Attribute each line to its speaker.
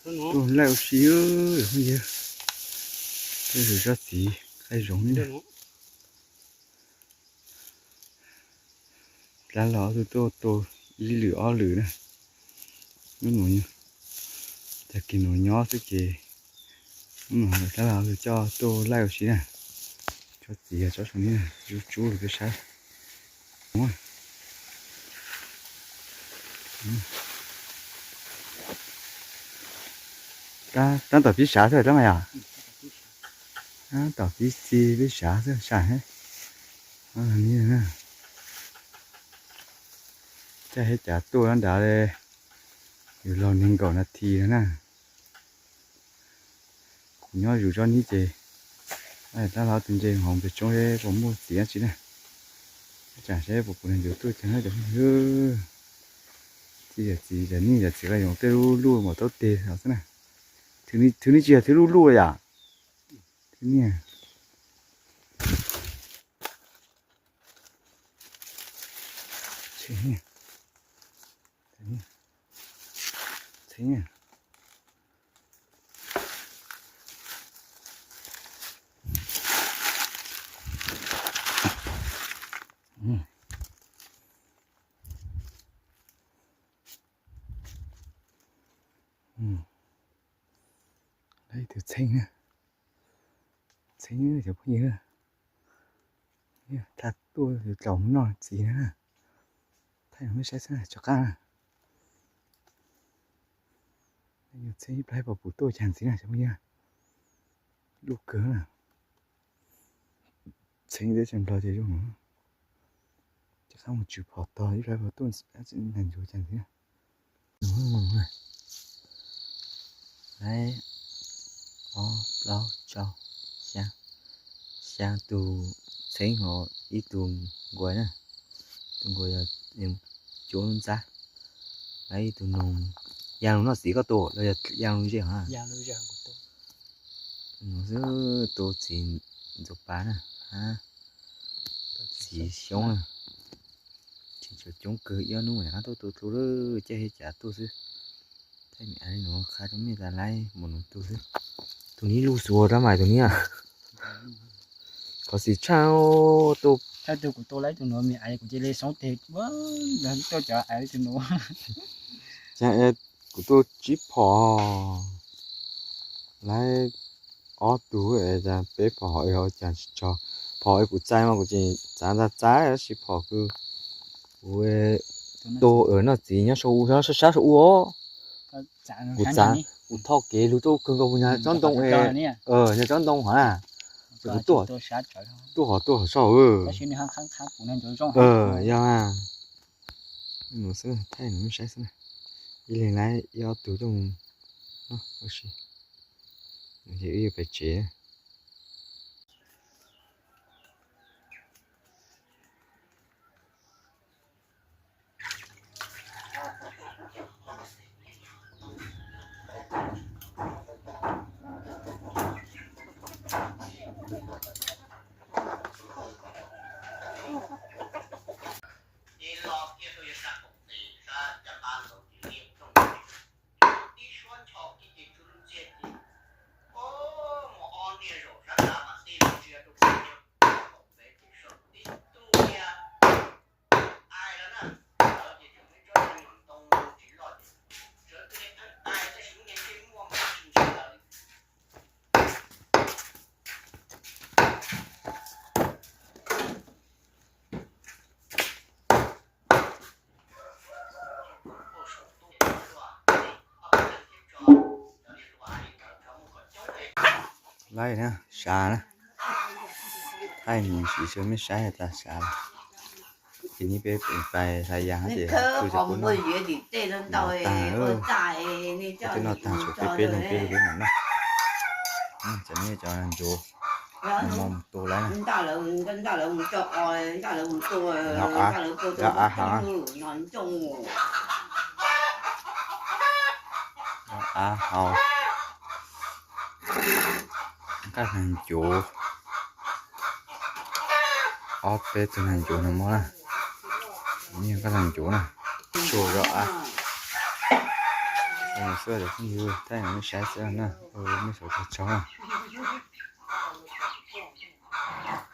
Speaker 1: Đồ leo xí ơi, không gì. Đây là rất gì, hay giống như này. Lá ló từ tô ý lửa nè. Nó nổi như. Chả kì nổi nhỏ thế kì. Nó nổi lá ló từ cho tô leo xí nè. Cho gì à, cho xong như này. Chú được cái sáng. Đúng rồi. Đang tập biết sáng rồi đó mày à? Tập biết gì biết sáng rồi, sáng hết. Như thế này. Chắc hết trả tôi ăn đã đây. Dù lâu nên gọi là thì nữa nè. Cũng nhớ dù cho ní chê. Ta lão tình chê hồng về trong đây có mua gì ăn chứ nè. Chả sẽ bộ này dù tôi chẳng hết được. Chỉ là ní là chỉ là dùng tê lưu mà tốt tê sao thế này. Thứ ní chỉ là thứ lưu rồi à? Thứ ní à. Thế nhỉ. Thế nhỉ. Đây từ xanh nè. Xanh như kiểu gì nè. Thật tôi thì trống nọ gì nữa nè. Thấy không biết sẽ này cho cá. Đây sẽ bay vào bụi tôi chẳng gì này trong kia. Lúc cớ nè. Xanh để chẳng lo gì luôn. Chắc không một chữ bỏ to đi bay vào tôi sẽ làm cho chẳng gì nè. Đúng mừng này. Đấy. Lâu chào. Sang tu thấy họ ý tu gọi nè. Tu gọi là chỗ ra. Đấy tu nông giang nó chỉ có tổ là giang nuôi gì hả?
Speaker 2: Giang nuôi của tổ.
Speaker 1: Nó cứ tổ chỉ dục bán à, ha? Chỉ sống à, chỉ cho chúng cứ yêu nuôi này, tôi đó chơi hết trả tôi chứ. Thấy mẹ ấy nó khá giống như là lại một tôi chứ. Tôi ní lu xùa ra mày tôi ní à? Có gì chao tôi.
Speaker 2: Theo tôi của tôi lấy tụi nó mẹ ấy cũng chỉ lấy sống thiệt quá, nên tôi chở ấy tụi nó.
Speaker 1: Cha của tôi chỉ phò lấy ó tú ấy ra bé phò ấy chẳng cho phò ấy của trai mà của chị chẳng ra trái chỉ phò cứ với tô ở nó gì nhá sâu nó sát sâu ó của trai của thọ kế lúc tôi cứ có nhà chọn đông ấy nhà chọn đông hả cái tổ tổ sao ya nó sẽ thay nó sẽ thế này đi lên lại要读种不是也有被接来呢，啥呢？太明显说没啥的啥了。ทีนี้ไปใส่ยางสิคือจะคนต่างจะนอต่างสุดเป๊ะๆลงเป๊ะๆนั่นนะจะนี่จะนั่นโจมองตัวแล้วนะเอาก็ทางโจออฟเฟสทางโจนะมั้งนี่ก็ทางโจนะโจrõ 我说的朋友太阳没晒死了呢，没手头长啊。